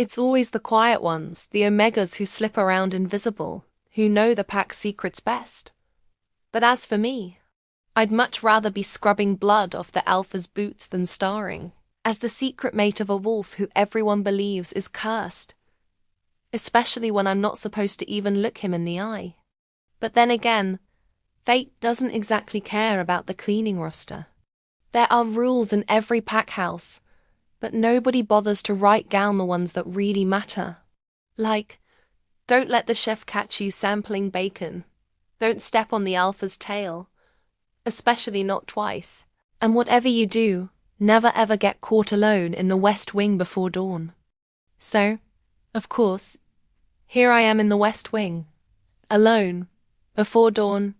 It's always the quiet ones, the Omegas who slip around invisible, who know the pack's secrets best. But as for me, I'd much rather be scrubbing blood off the Alpha's boots than starring as the secret mate of a wolf who everyone believes is cursed, especially when I'm not supposed to even look him in the eye. But then again, fate doesn't exactly care about the cleaning roster. There are rules in every pack house, but nobody bothers to write down the ones that really matter. Like, don't let the chef catch you sampling bacon. Don't step on the Alpha's tail, especially not twice. And whatever you do, never ever get caught alone in the West Wing before dawn. So, of course, here I am in the West Wing, alone, before dawn,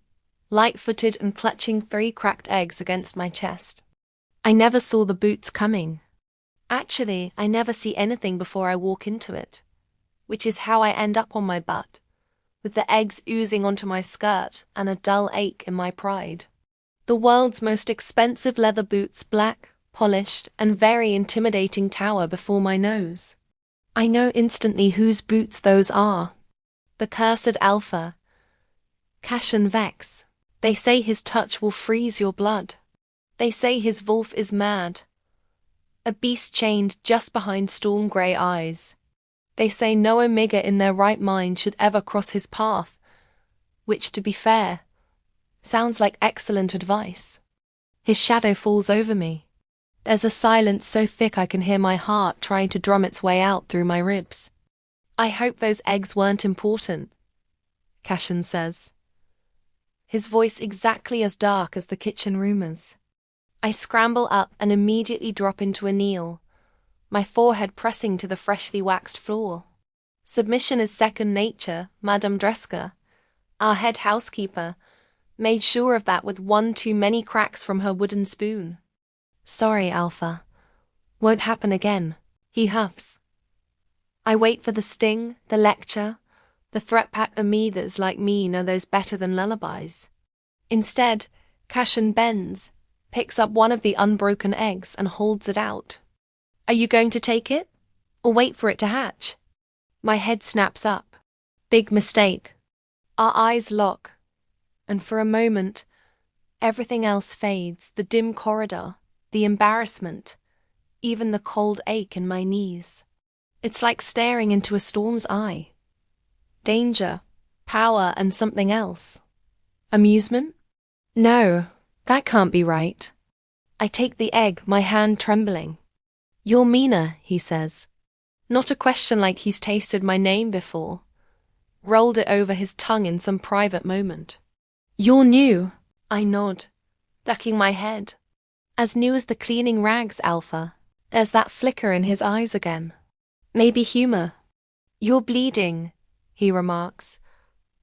light-footed and clutching 3 cracked eggs against my chest. I never saw the boots coming. Actually, I never see anything before I walk into it, which is how I end up on my butt, with the eggs oozing onto my skirt and a dull ache in my pride. The world's most expensive leather boots, black, polished, and very intimidating, tower before my nose. I know instantly whose boots those are. The cursed Alpha, Cashen Vex. They say his touch will freeze your blood. They say his wolf is mad, a beast chained just behind storm grey eyes. They say no Omega in their right mind should ever cross his path, which, to be fair, sounds like excellent advice. His shadow falls over me. There's a silence so thick I can hear my heart trying to drum its way out through my ribs. I hope those eggs weren't important, Cashen says, his voice exactly as dark as the kitchen rumors. I scramble up and immediately drop into a kneel, my forehead pressing to the freshly waxed floor. Submission is second nature, Madame Dreska, our head housekeeper, made sure of that with one too many cracks from her wooden spoon. Sorry, Alpha. Won't happen again, he huffs. I wait for the sting, the lecture, the threat pack Omegas like me know those better than lullabies. Instead, Cashen bends, picks up one of the unbroken eggs and holds it out. Are you going to take it? Or wait for it to hatch? My head snaps up. Big mistake. Our eyes lock, and for a moment, everything else fades, the dim corridor, the embarrassment, even the cold ache in my knees. It's like staring into a storm's eye. Danger, power, and something else. Amusement? No, that can't be right. I take the egg, my hand trembling. You're Mina, he says. Not a question like he's tasted my name before. Rolled it over his tongue in some private moment. You're new, I nod, ducking my head. As new as the cleaning rags, Alpha. There's that flicker in his eyes again. Maybe humor. You're bleeding, he remarks,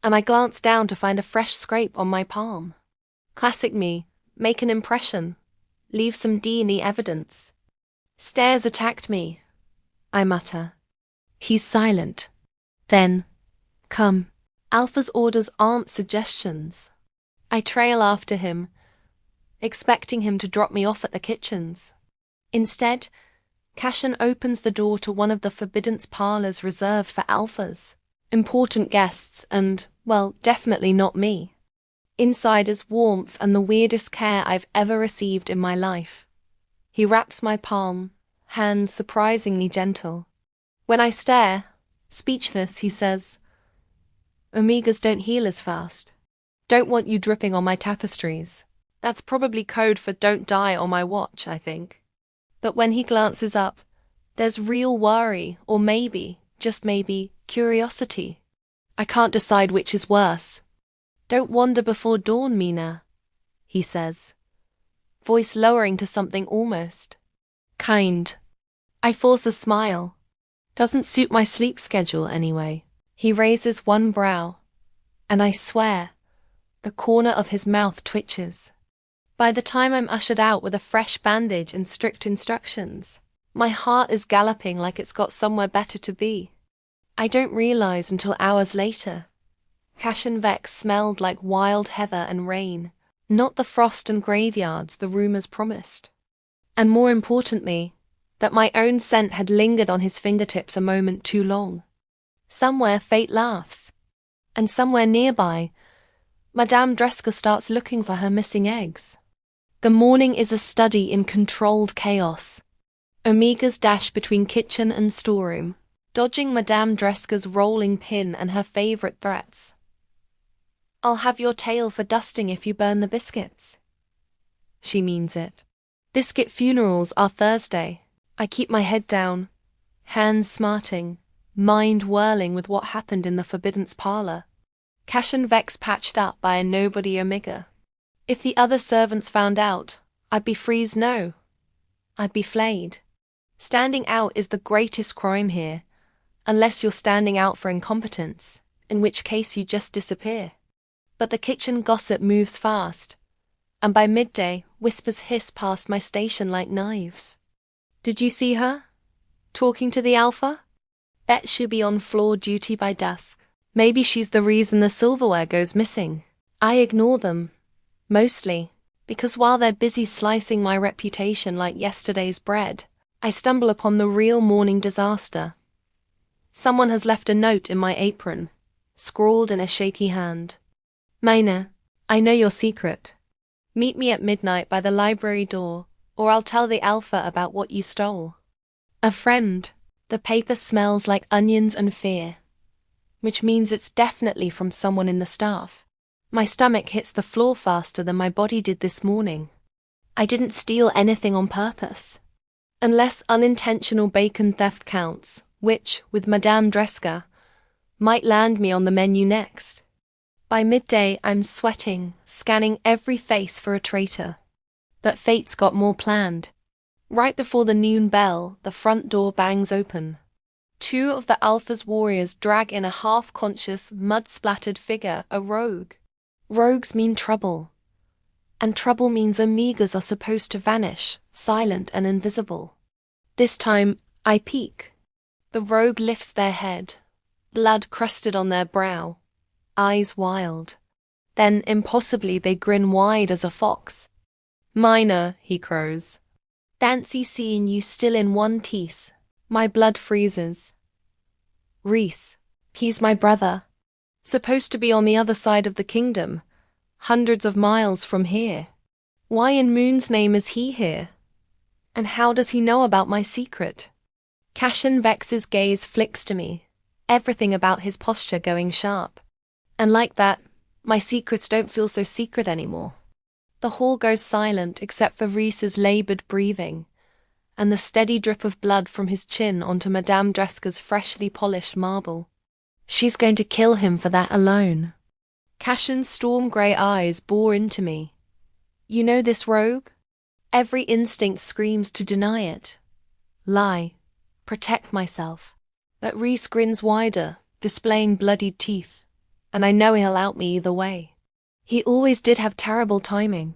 and I glance down to find a fresh scrape on my palm. Classic me, make an impression, leave some D&E evidence. Stares attacked me, I mutter. He's silent. Then, come. Alpha's orders aren't suggestions. I trail after him, expecting him to drop me off at the kitchens. Instead, Cashen opens the door to one of the forbidden parlors reserved for Alphas. Important guests and, well, definitely not me. Inside is warmth and the weirdest care I've ever received in my life. He wraps my palm, hands surprisingly gentle. When I stare, speechless, he says, Omegas don't heal as fast. Don't want you dripping on my tapestries. That's probably code for don't die on my watch, I think. But when he glances up, there's real worry, or maybe, just maybe, curiosity. I can't decide which is worse. Don't wander before dawn, Mina, he says, voice lowering to something almost kind. I force a smile. Doesn't suit my sleep schedule anyway. He raises one brow, and I swear, the corner of his mouth twitches. By the time I'm ushered out with a fresh bandage and strict instructions, my heart is galloping like it's got somewhere better to be. I don't realize until hours later. Cashen Vex smelled like wild heather and rain, not the frost and graveyards the rumors promised. And more importantly, that my own scent had lingered on his fingertips a moment too long. Somewhere fate laughs, and somewhere nearby, Madame Dreska starts looking for her missing eggs. The morning is a study in controlled chaos. Omegas dash between kitchen and storeroom, dodging Madame Dreska's rolling pin and her favorite threats. "I'll have your tail for dusting if you burn the biscuits." She means it. Biscuit funerals are Thursday. I keep my head down, hands smarting, mind whirling with what happened in the Forbidden's parlor. Cashin Vex patched up by a nobody Omega. If the other servants found out, I'd be freeze no. I'd be flayed. Standing out is the greatest crime here, unless you're standing out for incompetence, in which case you just disappear. But the kitchen gossip moves fast, and by midday, whispers hiss past my station like knives. "Did you see her? Talking to the Alpha? Bet she'll be on floor duty by dusk. Maybe she's the reason the silverware goes missing." I ignore them, mostly, because while they're busy slicing my reputation like yesterday's bread, I stumble upon the real morning disaster. Someone has left a note in my apron, scrawled in a shaky hand. "Mina, I know your secret. Meet me at midnight by the library door, or I'll tell the Alpha about what you stole." A friend. The paper smells like onions and fear, which means it's definitely from someone in the staff. My stomach hits the floor faster than my body did this morning. I didn't steal anything on purpose. Unless unintentional bacon theft counts, which, with Madame Dreska, might land me on the menu next. By midday, I'm sweating, scanning every face for a traitor. But fate's got more planned. Right before the noon bell, the front door bangs open. 2 of the Alpha's warriors drag in a half-conscious, mud-splattered figure, a rogue. Rogues mean trouble. And trouble means Omegas are supposed to vanish, silent and invisible. This time, I peek. The rogue lifts their head, blood crusted on their brow, eyes wild. Then, impossibly, they grin wide as a fox. "Mina," he crows. Fancy seeing you still in one piece. My blood freezes. Reese. He's my brother. Supposed to be on the other side of the kingdom, hundreds of miles from here. Why in Moon's name is he here? And how does he know about my secret? Cashin Vex's gaze flicks to me, everything about his posture going sharp. And like that, my secrets don't feel so secret anymore. The hall goes silent except for Reese's labored breathing, and the steady drip of blood from his chin onto Madame Dreska's freshly polished marble. She's going to kill him for that alone. Cashin's storm-grey eyes bore into me. "You know this rogue?" Every instinct screams to deny it. Lie. Protect myself. But Reese grins wider, displaying bloodied teeth, and I know he'll out me either way. He always did have terrible timing.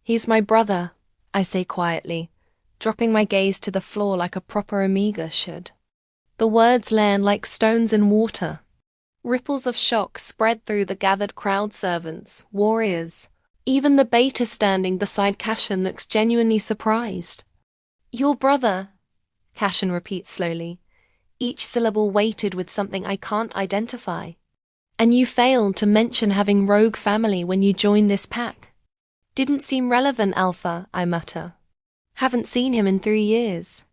"He's my brother," I say quietly, dropping my gaze to the floor like a proper Omega should. The words land like stones in water. Ripples of shock spread through the gathered crowd servants, warriors. Even the beta standing beside Cashin looks genuinely surprised. "Your brother," Cashin repeats slowly, each syllable weighted with something I can't identify. "And you failed to mention having rogue family when you joined this pack." "Didn't seem relevant, Alpha," I mutter. "Haven't seen him in 3 years.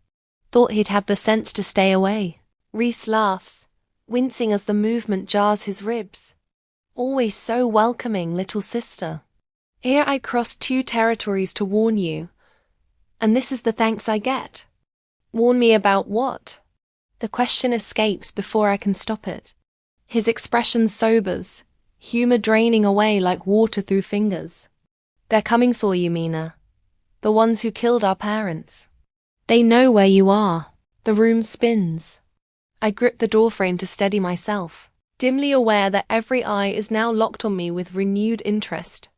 Thought he'd have the sense to stay away." Reese laughs, wincing as the movement jars his ribs. "Always so welcoming, little sister. Here I crossed 2 territories to warn you, and this is the thanks I get." "Warn me about what?" The question escapes before I can stop it. His expression sobers, humor draining away like water through fingers. "They're coming for you, Mina. The ones who killed our parents. They know where you are." The room spins. I grip the doorframe to steady myself, dimly aware that every eye is now locked on me with renewed interest.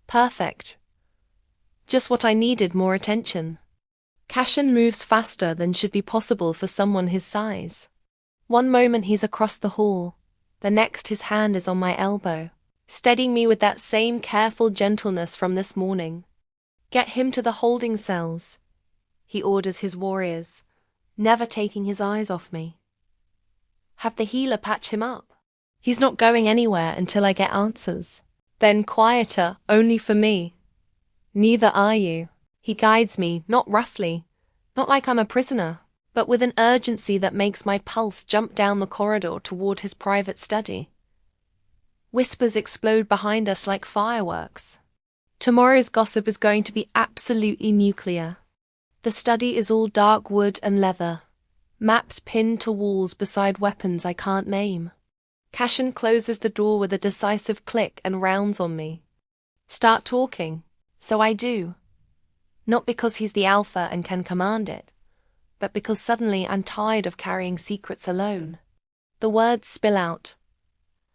Perfect. Just what I needed, more attention. Cashin moves faster than should be possible for someone his size. One moment he's across the hall, the next his hand is on my elbow, steadying me with that same careful gentleness from this morning. "Get him to the holding cells. he orders his warriors, never taking his eyes off me. Have the healer patch him up. He's not going anywhere until I get answers. Then quieter, only for me. Neither are you. He guides me, not roughly, not like I'm a prisoner, but with an urgency that makes my pulse jump down the corridor toward his private study. Whispers explode behind us like fireworks. Tomorrow's gossip is going to be absolutely nuclear. The study is all dark wood and leather, maps pinned to walls beside weapons I can't name. Cashin closes the door with a decisive click and rounds on me. Start talking. So I do. Not because he's the alpha and can command it, but because suddenly I'm tired of carrying secrets alone. The words spill out.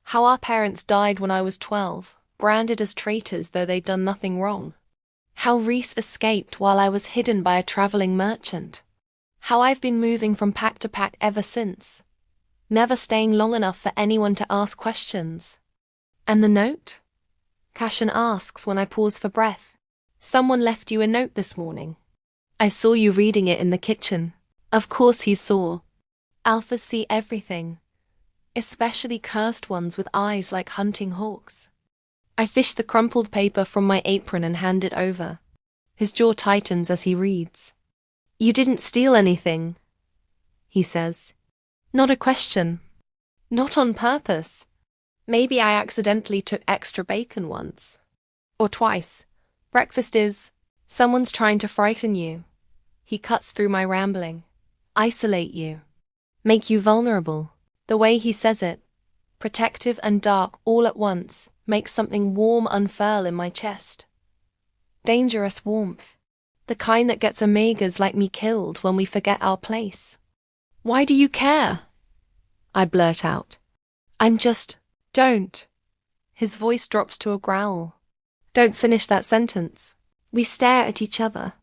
How our parents died when I was 12, branded as traitors though they'd done nothing wrong. How Reese escaped while I was hidden by a traveling merchant. How I've been moving from pack to pack ever since, never staying long enough for anyone to ask questions. And the note? Cashin asks when I pause for breath. Someone left you a note this morning. I saw you reading it in the kitchen. Of course he saw. Alphas see everything, especially cursed ones with eyes like hunting hawks. I fish the crumpled paper from my apron and hand it over. His jaw tightens as he reads. You didn't steal anything, he says. Not a question. Not on purpose. Maybe I accidentally took extra bacon once. Or twice. Breakfast is, someone's trying to frighten you. He cuts through my rambling. Isolate you. Make you vulnerable. The way he says it, protective and dark all at once, makes something warm unfurl in my chest. Dangerous warmth. The kind that gets omegas like me killed when we forget our place. Why do you care? I blurt out. Don't. His voice drops to a growl. Don't finish that sentence. We stare at each other.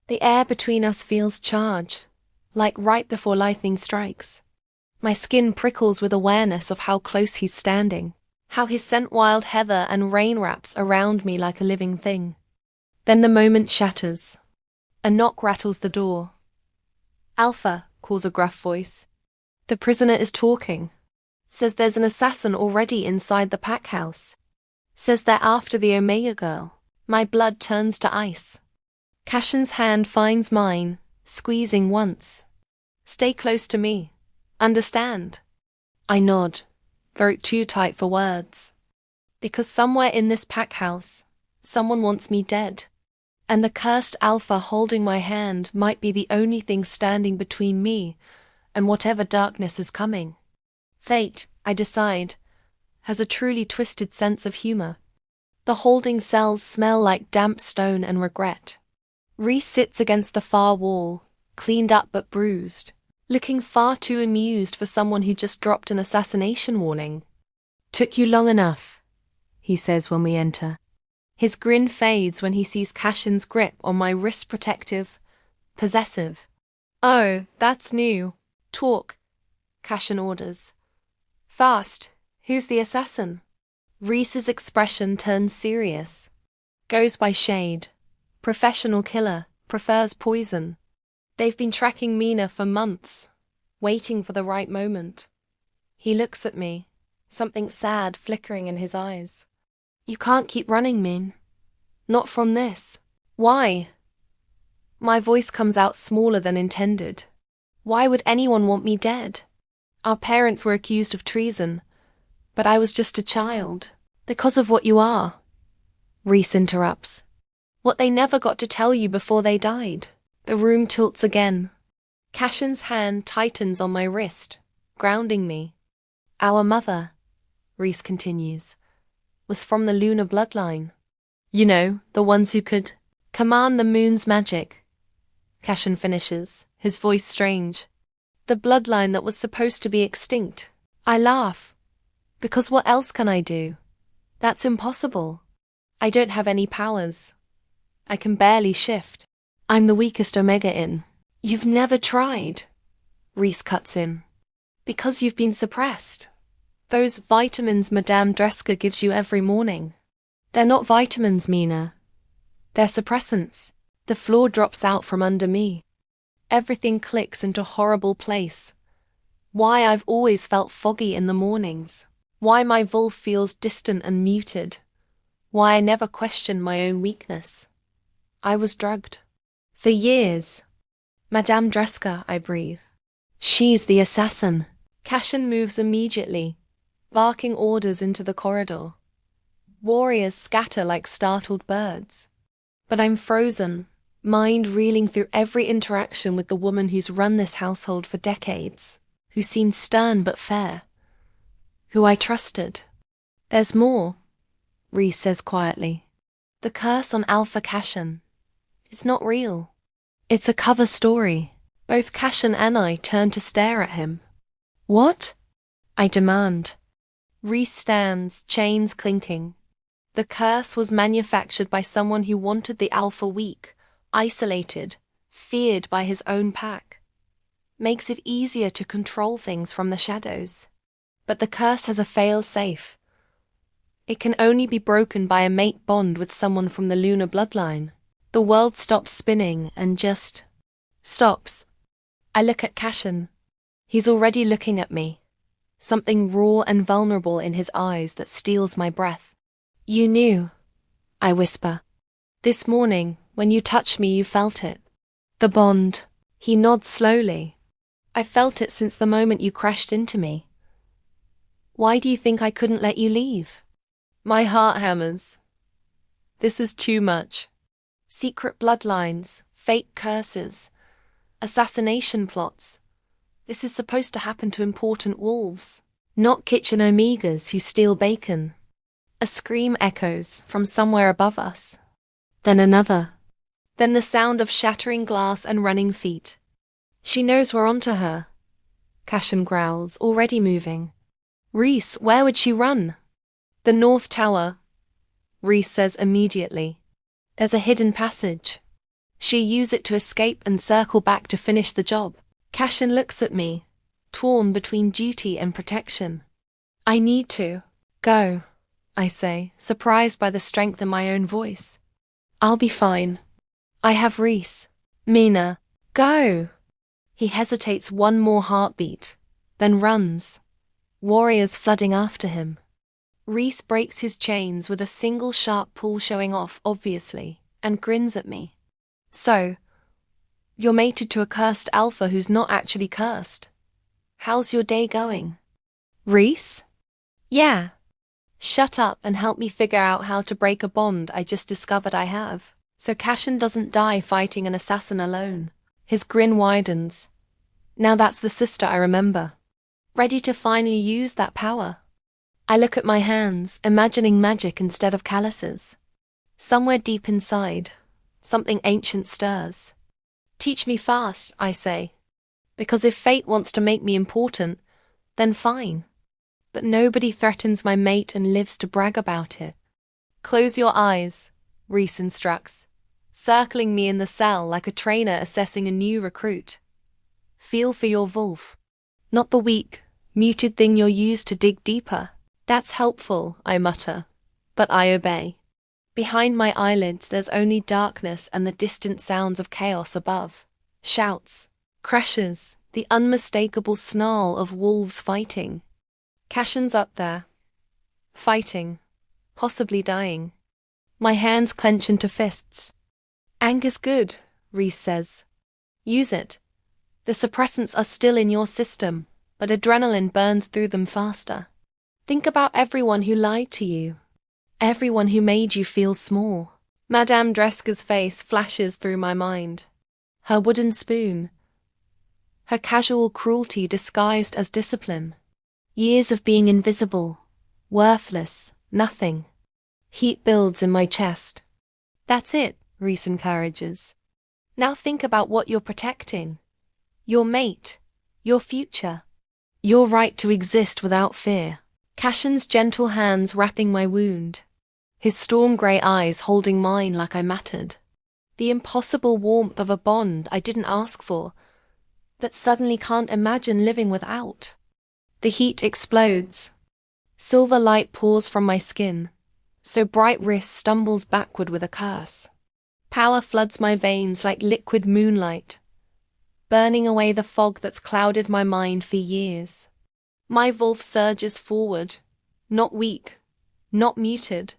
The air between us feels charged, like right before lightning strikes. My skin prickles with awareness of how close he's standing, how his scent wild heather and rain wraps around me like a living thing. Then the moment shatters. A knock rattles the door. Alpha, calls a gruff voice. The prisoner is talking. Says there's an assassin already inside the pack house. Says they're after the Omega girl. My blood turns to ice. Cashin's hand finds mine, squeezing once. Stay close to me. Understand? I nod, throat too tight for words. Because somewhere in this pack house, someone wants me dead. And the cursed Alpha holding my hand might be the only thing standing between me and whatever darkness is coming. Fate, I decide, has a truly twisted sense of humor. The holding cells smell like damp stone and regret. Reese sits against the far wall, cleaned up but bruised, looking far too amused for someone who just dropped an assassination warning. Took you long enough, he says when we enter. His grin fades when he sees Cashin's grip on my wrist protective, possessive. Oh, that's new. Talk, Cashin orders. Fast, who's the assassin? Reese's expression turns serious. Goes by shade. Professional killer, prefers poison. They've been tracking Mina for months, waiting for the right moment. He looks at me, something sad flickering in his eyes. You can't keep running, Min. Not from this. Why? My voice comes out smaller than intended. Why would anyone want me dead? Our parents were accused of treason, but I was just a child. Because of what you are. Reese interrupts. What they never got to tell you before they died. The room tilts again. Cashin's hand tightens on my wrist, grounding me. Our mother, Reese continues, was from the lunar bloodline. You know, the ones who could command the moon's magic. Cashin finishes, his voice strange. The bloodline that was supposed to be extinct. I laugh. Because what else can I do? That's impossible. I don't have any powers. I can barely shift. I'm the weakest Omega in. You've never tried. Reese cuts in. Because you've been suppressed. Those vitamins Madame Dreska gives you every morning. They're not vitamins, Mina. They're suppressants. The floor drops out from under me. everything clicks into horrible place. Why I've always felt foggy in the mornings. Why my Wolf feels distant and muted. Why I never questioned my own weakness. I was drugged. For years. Madame Dreska, I breathe. She's the assassin. Cashin moves immediately, barking orders into the corridor. Warriors scatter like startled birds. But I'm frozen, mind reeling through every interaction with the woman who's run this household for decades, who seemed stern but fair, who I trusted. There's more, Rhys says quietly. The curse on Alpha Cashin. It's not real. It's a cover story. Both Cashin and I turn to stare at him. What? I demand. Rhys stands, chains clinking. The curse was manufactured by someone who wanted the Alpha weak, isolated, feared by his own pack. Makes it easier to control things from the shadows. But the curse has a fail-safe. It can only be broken by a mate bond with someone from the lunar bloodline. The world stops spinning and just stops. I look at Cashin. He's already looking at me. Something raw and vulnerable in his eyes that steals my breath. You knew, I whisper. This morning, when you touched me, you felt it. The bond. He nods slowly. I felt it since the moment you crashed into me. Why do you think I couldn't let you leave? My heart hammers. This is too much. Secret bloodlines, fake curses, assassination plots. This is supposed to happen to important wolves, not kitchen omegas who steal bacon. A scream echoes from somewhere above us. Then another. Then the sound of shattering glass and running feet. She knows we're onto her. Cashin growls, already moving. Rhys, where would she run? The North Tower, Rhys says immediately. There's a hidden passage. She'll use it to escape and circle back to finish the job. Cashin looks at me, torn between duty and protection. I need to. Go, I say, surprised by the strength in my own voice. I'll be fine. I have Rhys. Mina, go. He hesitates one more heartbeat, then runs. Warriors flooding after him. Rhys breaks his chains with a single sharp pull showing off, obviously, and grins at me. So, you're mated to a cursed alpha who's not actually cursed. How's your day going? Rhys? Yeah. Shut up and help me figure out how to break a bond I just discovered I have, so Cashin doesn't die fighting an assassin alone. His grin widens. Now that's the sister I remember. Ready to finally use that power. I look at my hands, imagining magic instead of calluses. Somewhere deep inside, something ancient stirs. Teach me fast, I say. Because if fate wants to make me important, then fine. But nobody threatens my mate and lives to brag about it. Close your eyes, Rhys instructs, circling me in the cell like a trainer assessing a new recruit. Feel for your Wolf. Not the weak, muted thing you'll use to dig deeper. That's helpful, I mutter, but I obey. Behind my eyelids there's only darkness and the distant sounds of chaos above. Shouts, crashes, the unmistakable snarl of wolves fighting. Cashin's up there. Fighting. Possibly dying. My hands clench into fists. Anger's good, Rhys says. Use it. The suppressants are still in your system, but adrenaline burns through them faster. Think about everyone who lied to you. Everyone who made you feel small. Madame Dreska's face flashes through my mind. Her wooden spoon. Her casual cruelty disguised as discipline. Years of being invisible, worthless, nothing. Heat builds in my chest. That's it, Rhys encourages. Now think about what you're protecting. Your mate. Your future. Your right to exist without fear. Cashin's gentle hands wrapping my wound. His storm grey eyes holding mine like I mattered. The impossible warmth of a bond I didn't ask for, that suddenly can't imagine living without. The heat explodes. Silver light pours from my skin, so bright Rhys stumbles backward with a curse. Power floods my veins like liquid moonlight. burning away the fog that's clouded my mind for years. My Wolf surges forward, not weak, not muted,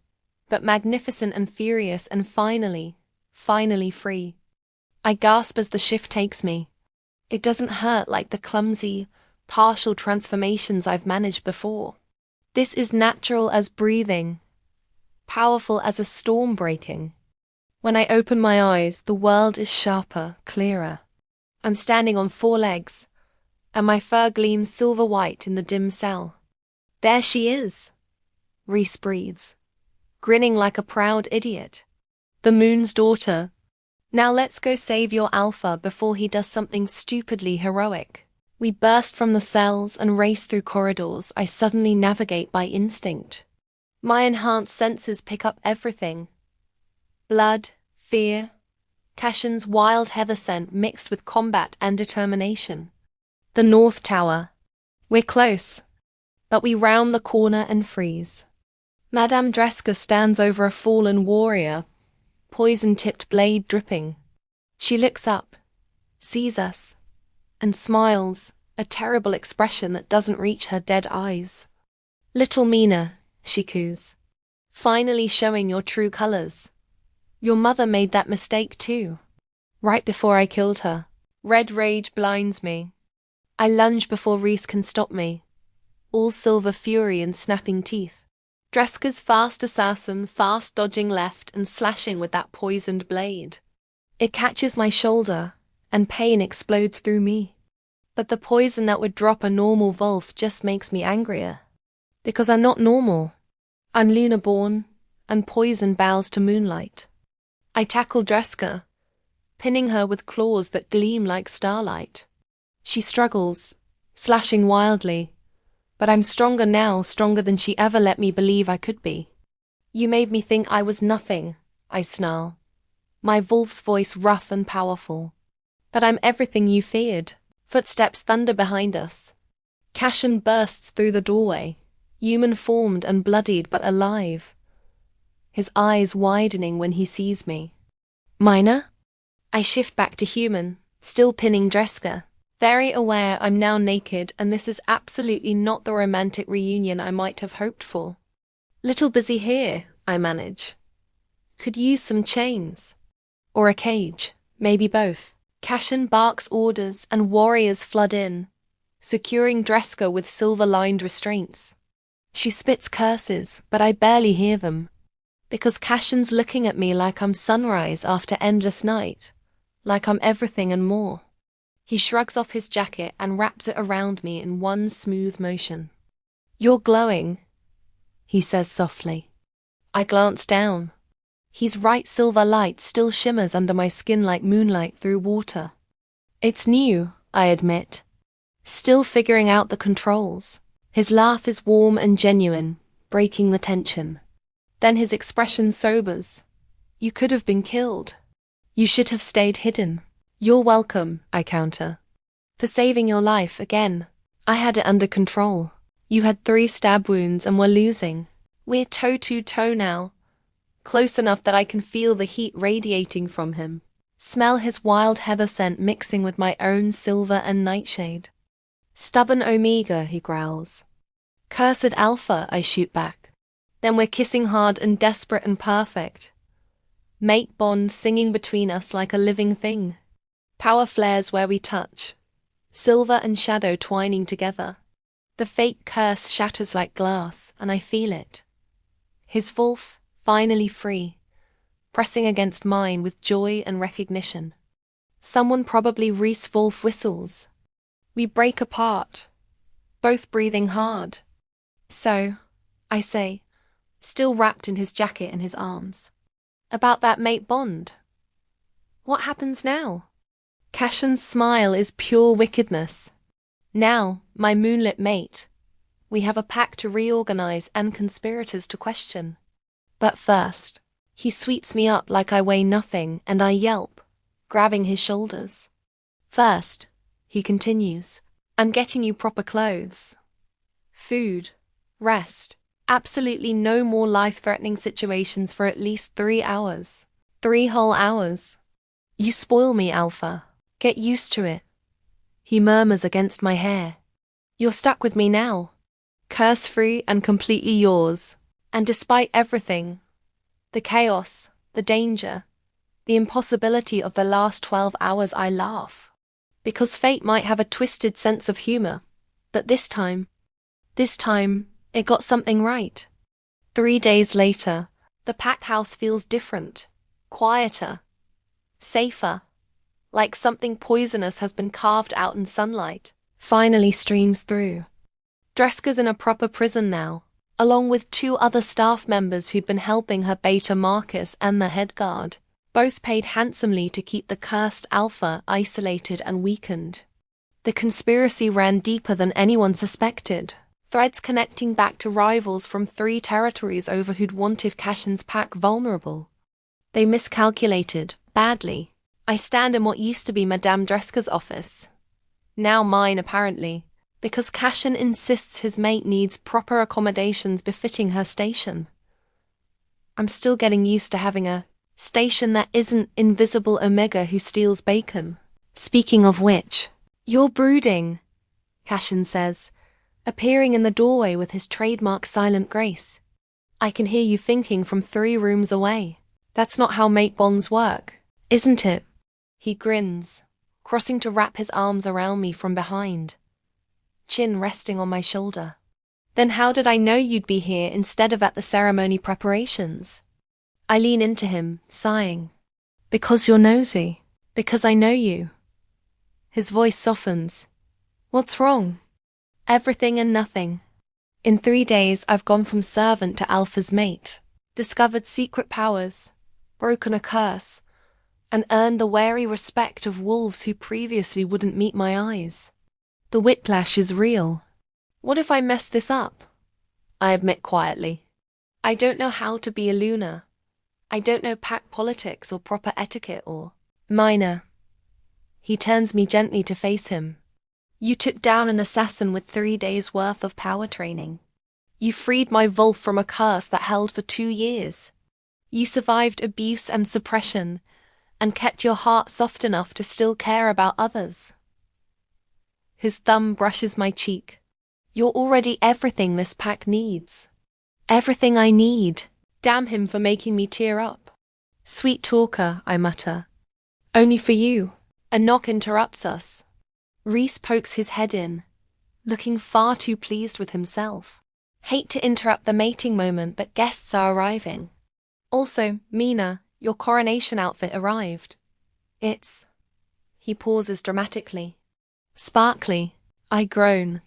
but magnificent and furious and finally free. I gasp as the shift takes me. It doesn't hurt like the clumsy, partial transformations I've managed before. This is natural as breathing, powerful as a storm breaking. When I open my eyes, the world is sharper, clearer. I'm standing on 4 legs, and my fur gleams silver white in the dim cell. There she is, Rhys breathes, grinning like a proud idiot. The Moon's daughter. Now let's go save your alpha before he does something stupidly heroic. We burst from the cells and race through corridors I suddenly navigate by instinct. My enhanced senses pick up everything. Blood, fear, Cassion's wild heather scent mixed with combat and determination. The North Tower. We're close, but we round the corner and freeze. Madame Dreska stands over a fallen warrior, poison-tipped blade dripping. She looks up, sees us, and smiles, a terrible expression that doesn't reach her dead eyes. "Little Mina," she coos, "finally showing your true colors. Your mother made that mistake too. Right before I killed her. Red rage blinds me. I lunge before Rhys can stop me, all silver fury and snapping teeth. Dreska's fast assassin, fast dodging left and slashing with that poisoned blade. It catches my shoulder, and pain explodes through me. But the poison that would drop a normal Wolf just makes me angrier. Because I'm not normal. I'm Lunar-born, and poison bows to moonlight. I tackle Dreska, pinning her with claws that gleam like starlight. She struggles, slashing wildly, but I'm stronger now, stronger than she ever let me believe I could be. "You made me think I was nothing," I snarl, my Wolf's voice rough and powerful. "But I'm everything you feared." Footsteps thunder behind us. Cassion bursts through the doorway, human-formed and bloodied but alive, his eyes widening when he sees me. "Mina?" I shift back to human, still pinning Dreska, very aware I'm now naked and this is absolutely not the romantic reunion I might have hoped for. "Little busy here," I manage. "Could use some chains. Or a cage, maybe both." Cassion barks orders and warriors flood in, securing Dreska with silver-lined restraints. She spits curses, but I barely hear them, because Cassion's looking at me like I'm sunrise after endless night, like I'm everything and more. He shrugs off his jacket and wraps it around me in one smooth motion. "You're glowing," he says softly. I glance down. His right silver light still shimmers under my skin like moonlight through water. It's new, I admit. Still figuring out the controls. His laugh is warm and genuine, breaking the tension. Then his expression sobers. "You could have been killed. You should have stayed hidden." "You're welcome," I counter. "For saving your life again. I had it under control. You had 3 stab wounds and were losing. We're toe-to-toe now. Close enough that I can feel the heat radiating from him. Smell his wild heather scent mixing with my own silver and nightshade." "Stubborn Omega," he growls. "Cursed Alpha," I shoot back. Then we're kissing hard and desperate and perfect. Mate bond singing between us like a living thing. Power flares where we touch. Silver and shadow twining together. The fake curse shatters like glass, and I feel it. His Wolf, finally free, pressing against mine with joy and recognition. Someone probably Rhys Wolf whistles. We break apart, both breathing hard. "So," I say, still wrapped in his jacket and his arms, "about that mate bond. What happens now?" Cassion's smile is pure wickedness. "Now, my moonlit mate, we have a pact to reorganize and conspirators to question. But first," he sweeps me up like I weigh nothing and I yelp, grabbing his shoulders. "First," he continues, "I'm getting you proper clothes. Food, rest, absolutely no more life-threatening situations for at least 3 hours. 3 whole hours. You spoil me, Alpha. Get used to it. He murmurs against my hair. You're stuck with me now. Curse-free and completely yours. And despite everything, the chaos, the danger, the impossibility of the last 12 hours, I laugh. Because fate might have a twisted sense of humor. But this time, it got something right. 3 days later, the packed house feels different, quieter, safer, like something poisonous has been carved out and sunlight finally streams through. Dreska's in a proper prison now, along with 2 other staff members who'd been helping her Beta Marcus and the head guard, both paid handsomely to keep the cursed Alpha isolated and weakened. The conspiracy ran deeper than anyone suspected, threads connecting back to rivals from 3 territories over who'd wanted Cashin's pack vulnerable. They miscalculated, badly. I stand in what used to be Madame Dreska's office. Now mine, apparently, because Cashin insists his mate needs proper accommodations befitting her station. I'm still getting used to having a station that isn't invisible Omega who steals bacon. Speaking of which, you're brooding, Cashin says, appearing in the doorway with his trademark silent grace. I can hear you thinking from 3 rooms away. That's not how mate bonds work, isn't it? He grins, crossing to wrap his arms around me from behind, chin resting on my shoulder. Then how did I know you'd be here instead of at the ceremony preparations? I lean into him, sighing. Because you're nosy. Because I know you. His voice softens. What's wrong? Everything and nothing. In 3 days, I've gone from servant to Alpha's mate, discovered secret powers, broken a curse, and earned the wary respect of wolves who previously wouldn't meet my eyes. The whiplash is real. What if I mess this up? I admit quietly. I don't know how to be a Luna. I don't know pack politics or proper etiquette or minor. He turns me gently to face him. You took down an assassin with 3 days' worth of power training. You freed my Wolf from a curse that held for 2 years. You survived abuse and suppression, and kept your heart soft enough to still care about others. His thumb brushes my cheek. You're already everything this pack needs. Everything I need. Damn him for making me tear up. Sweet talker, I mutter. Only for you. A knock interrupts us. Reese pokes his head in, looking far too pleased with himself. Hate to interrupt the mating moment, but guests are arriving. Also, Mina, your coronation outfit arrived. It's... He pauses dramatically. Sparkly, I groan.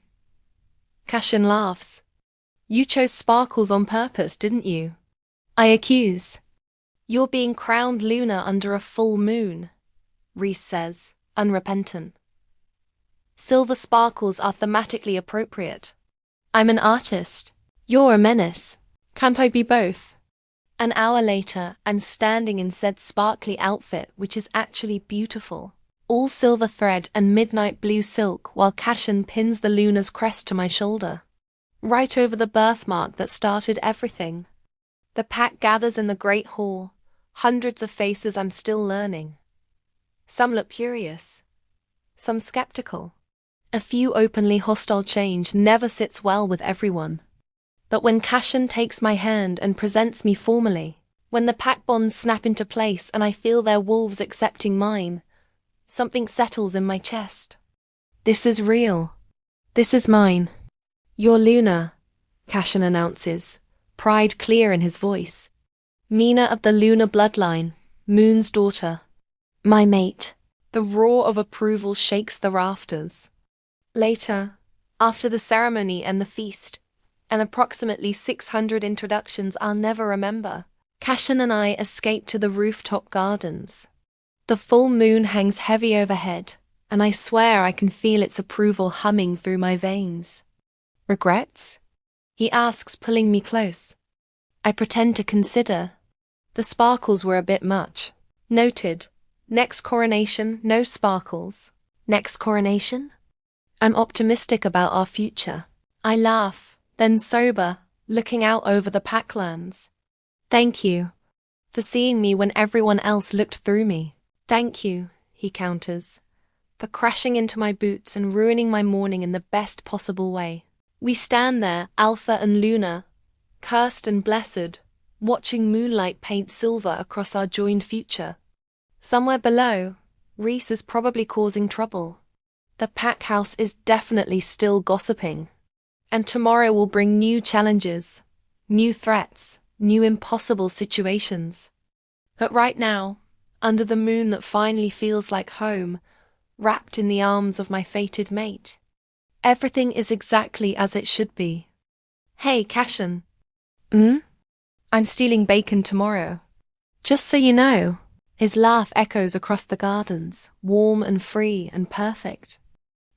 Cashin laughs. You chose sparkles on purpose, didn't you? I accuse. You're being crowned Luna under a full moon, Reese says, unrepentant. Silver sparkles are thematically appropriate. I'm an artist. You're a menace. Can't I be both? An hour later, I'm standing in said sparkly outfit, which is actually beautiful. All silver thread and midnight blue silk, while Cashin pins the Luna's crest to my shoulder. Right over the birthmark that started everything. The pack gathers in the great hall, hundreds of faces I'm still learning. Some look curious, some skeptical. A few openly hostile. Change never sits well with everyone. But when Cashin takes my hand and presents me formally, when the pack bonds snap into place and I feel their wolves accepting mine, something settles in my chest. This is real. This is mine. You're Luna, Cashin announces, pride clear in his voice. Mina of the Luna bloodline, Moon's daughter. My mate. The roar of approval shakes the rafters. Later, after the ceremony and the feast, and approximately 600 introductions I'll never remember, Cashin and I escape to the rooftop gardens. The full moon hangs heavy overhead, and I swear I can feel its approval humming through my veins. Regrets? He asks, pulling me close. I pretend to consider. The sparkles were a bit much. Noted. Next coronation, no sparkles. Next coronation? I'm optimistic about our future. I laugh, then sober, looking out over the packlands. Thank you for seeing me when everyone else looked through me. Thank you, he counters, for crashing into my boots and ruining my morning in the best possible way. We stand there, Alpha and Luna, cursed and blessed, watching moonlight paint silver across our joined future. Somewhere below, Reese is probably causing trouble. The pack house is definitely still gossiping. And tomorrow will bring new challenges, new threats, new impossible situations. But right now, under the moon that finally feels like home, wrapped in the arms of my fated mate, everything is exactly as it should be. Hey, Cashin. I'm stealing bacon tomorrow. Just so you know. His laugh echoes across the gardens, warm and free and perfect.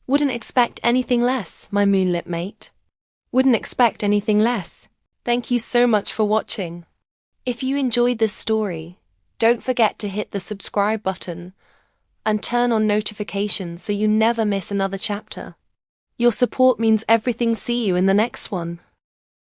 Wouldn't expect anything less, my moonlit mate. Wouldn't expect anything less. Thank you so much for watching. If you enjoyed this story, don't forget to hit the subscribe button and turn on notifications so you never miss another chapter. Your support means everything. See you in the next one.